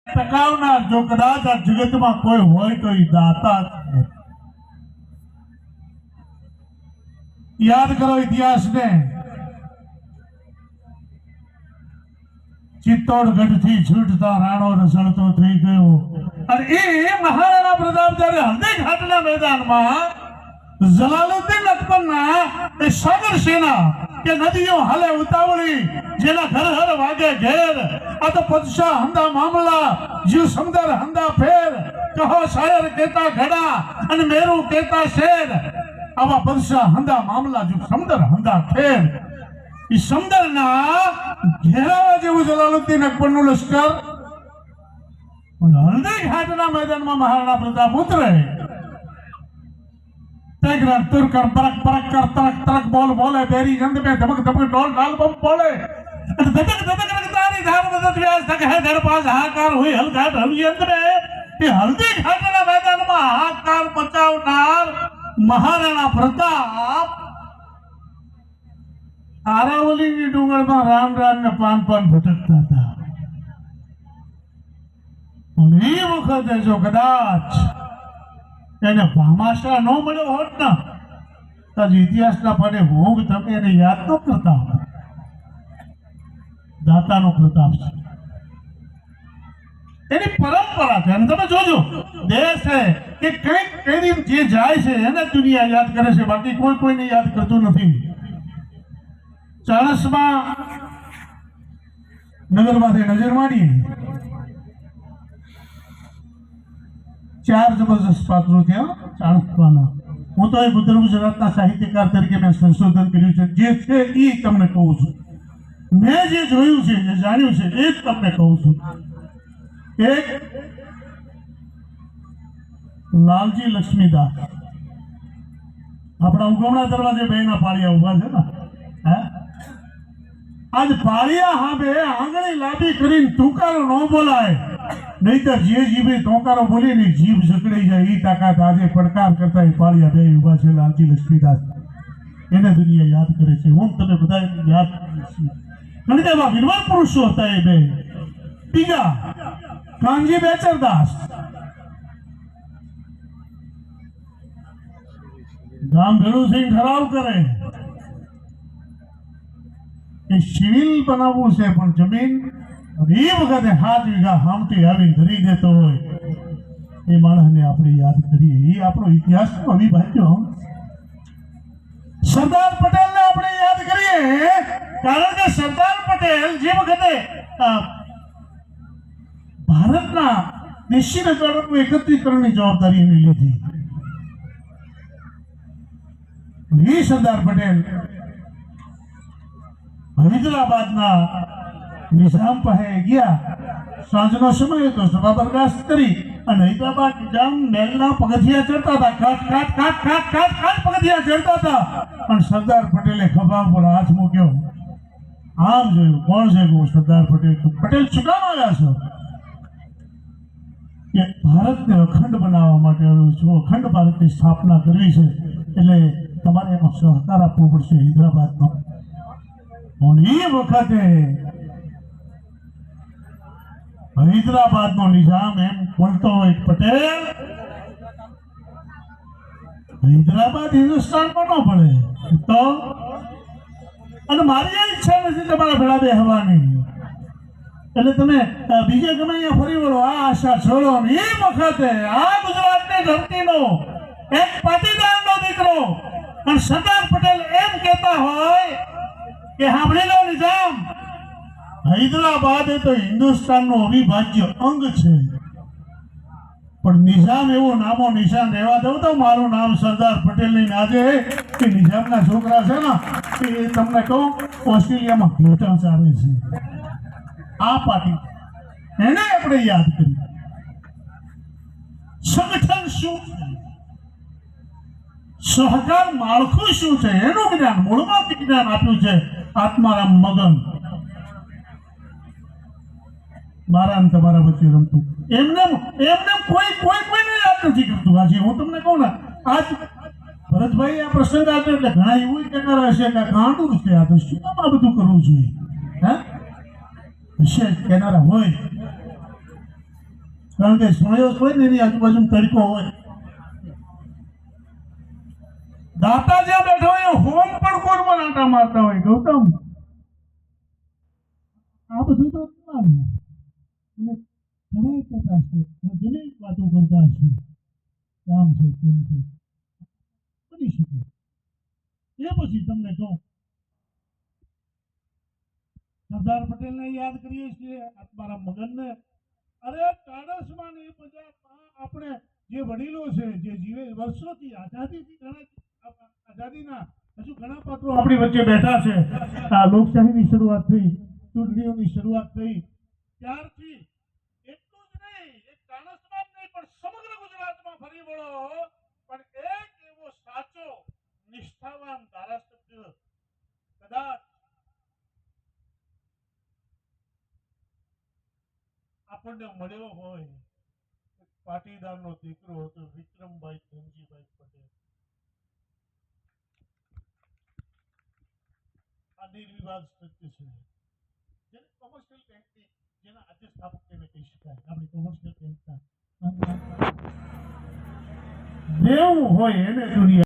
ટકાવનાર જો કદાચ આ જગતમાં કોઈ હોય તો એ દાતા છે. યાદ કરો ઇતિહાસને. ચિત્તોડગઢ થી છૂટતા રાણો રસળતો થઈ ગયો અને એ મહારાણા પ્રતાપ જ્યારે હળદી ઘાટના મેદાનમાં જલાલુદ્દીન અકબરના એ સાગર સેના કે નદીઓ હાલે ઉતાવળી જેના ઘર હર વાગે ઘેર આ તો પદશાહ હંદા મામલા જીવ સમદર હંદા ફેર કહો શાયર કેતા ઘડા અને મેરુ કેતા શેર આવા પદશાહ હંદા મામલા જીવ સમદર હંદા ફેર એ સમદરના ઘેરાવા જેવું જલાલુદ્દીન અકબરનું લશ્કર હળદી ઘાટના મેદાનમાં મહારાણા પ્રતાપ ઉતરે. तेगरा तुरकर परक परक कर तरक तरक बोल बोले तेरी जंद में धमक धमक डोल डाल बम बोले धमक धमक रखतारी धार मदद व्यास तक है घर पास हाहाकार हुई हलघाट हल्दी अंत में ये हल्दी घाटना मैदान में हाहाकार मचावनार महाराणा प्रताप आरावली की डूंगर में राम राम ने पान पान भटकता था. ये वक्त जो कदाच એને ભામાશા ન મળ્યો હોત ને તો ઇતિહાસના પાને ભોગ તમે એને યાદ ન કરતા. દાતાનો પ્રતાપ છે, એની પરંપરા છે. અને તમે જોજો દેશ છે કે કંઈક કઈ જે જાય છે એને દુનિયા યાદ કરે છે, બાકી કોઈ કોઈને યાદ કરતું નથી. ચાણસમાં નગરમાંથી નજર મારીએ, ચાર જબરદસ્ત પાત્રો થયા ચાણક્યના. હું તો એ ઉત્તર ગુજરાતના સાહિત્યકાર તરીકે મેં સંશોધન કર્યું છે. જે છે એ તમને કહું છું, મેં જે જોયું છે, જે જાણ્યું છે એ જ તમને કહું છું. એક લાલજી લક્ષ્મીદાસ, આપણા ઉગમણા દરવાજે બેના પાળિયા ઉભા છે ને, આજ પાળિયા હામે આંગળી લાંબી કરીને ટૂંકારો ન બોલાય, નહીતર જે જીભે ટોકારો બોલી ને જીભ જકડાઈ જાય એ તાકાત આજે પડકાર કરતા એ પાળિયા બે ઉભા છે. લાલજી લક્ષ્મીદાસ, એને દુનિયા યાદ કરે છે. હું તમે બધા યાદ કરીએ છીએ. કારણ કે એવા વિદ્વાન પુરુષો હતા એ બે. બીજા કાનજી બેચરદાસ, ગામ ભેળું થઈને ઠરાવ કરે એ સિવિલ બનાવવું છે, પણ જમીન એ વખતે 7 વીઘા હામટી આવી ધરી દેતો હોય એ માણસને આપણે યાદ કરીએ. એ આપણો ઇતિહાસનો અવિભાજ્ય અંગ. સરદાર પટેલને આપણે યાદ કરીએ કારણ કે સરદાર પટેલ જે વખતે ભારતના દેશી રજવાડાનું એકત્રીકરણની જવાબદારી એને લીધી, એ સરદાર પટેલ હૈદરાબાદના નિઝામ પાસે ગયા. સાંજનો સમય હતો, સભા બરખાસ્ત કરી અને હૈદરાબાદ નિઝામ મહેલના પગથિયા ચડતા હતા. કાટ કાટ કાટ કાટ કાટ કાટ પગથિયા ચડતા હતા, પણ સરદાર પટેલે ખભા પર હાથ મૂક્યો. આમ જોયું, કોણ છે? સરદાર પટેલ. પટેલ શું કામ આવ્યા છો? કે ભારતને અખંડ બનાવવા માટે આવ્યું છું, અખંડ ભારતની સ્થાપના કરવી છે, એટલે તમારે એનો સહકાર આપવો પડશે હૈદરાબાદનો. એ વખતે હૈદરાબાદનો નિઝામ એમ બોલતો હોય, પટેલ હૈદરાબાદ હિન્દુસ્તાનમાં ન પડે તો, અને મારી આ ઈચ્છા નથી તમારા ભેળા બેહવાની, એટલે તમે બીજે ગમે અહીંયા ફરી વળો, આ આશા છોડો. એ વખતે આ ગુજરાતની ધરતીનો એક પાટીદારનો દીકરો અને સરદાર પટેલ એમ કહેતા હોય કે સાંભળી લો નિઝામ, હૈદરાબાદ એ તો હિન્દુસ્તાનનું અવિભાજ્ય અંગ છે, પણ નિઝામ એવો નામો નિશાન રહેવા દઉં તો મારું નામ સરદાર પટેલ નહીં. આજે એ નિઝામના છોકરા છે ને એ તમને કહું ઓસ્ટ્રેલિયામાં ભેટા ચાલે છે. આ પાર્ટી એને આપણે યાદ કરી. સંગઠન શું છે, સહકાર માળખું શું છે, એનું જ્ઞાન મૂળમાંથી જ્ઞાન આપ્યું છે આત્મારામ મગન. મારા ને તમારા વચ્ચે રમતું એમને કોઈને યાદ નથી કરતું. આજે હું તમને કહું ને, આજ ભરતભાઈ આ પ્રસંગ આવે એટલે ઘણા એવું કહેનારા હશે કે ગાંડું છે, આ તો શું કામ આ બધું કરવું જોઈએ, હે હશે કહેનારા હોય. કારણ કે સોયો હોય ને એની આજુબાજુ તડકો હોય. દાતા જ્યાં બેઠો હોય હોમ પણ કોરમાં આંટા મારતા હોય. ગૌતમ, આ બધું તો અપનાવ્યું. અને ઘણા કહેતા હશે, ઘણી વાતો કરતા હશે, આમ છે તેમ છે, બની શકે. એ પછી તમને કહું, સરદાર પટેલને યાદ કરીએ છીએ, મારા મગનને. અરે કાળસમાં ને એ બજારમાં આપણે જે વડીલો છે, જે જીવે વર્ષોથી આઝાદીથી આઝાદીના હજુ ઘણા પાત્રો આપણી વચ્ચે બેઠા છે. આ લોકશાહીની શરૂઆત થઈ, ચૂંટણીઓની શરૂઆત થઈ ત્યારથી એટલું જ નહીં, એક કાળસમાં જ નહીં પણ સમગ્ર ગુજરાતમાં ફરી વળો, પણ એક એવો સાચો નિષ્ઠાવાન ધારાસભ્ય કદાચ આપણને મળ્યો હોય. પાટીદારનો દીકરો હતો વિક્રમભાઈ ધનજીભાઈ પટેલ. આ નિર્વિવાદ સત્ય છે, જેને કોમર્શિયલ બેંકની જેના આજે સ્થાપક તેને કહી શકાય. આપણી કોમર્શિયલ બેંકના દેવું હોય એને દુનિયા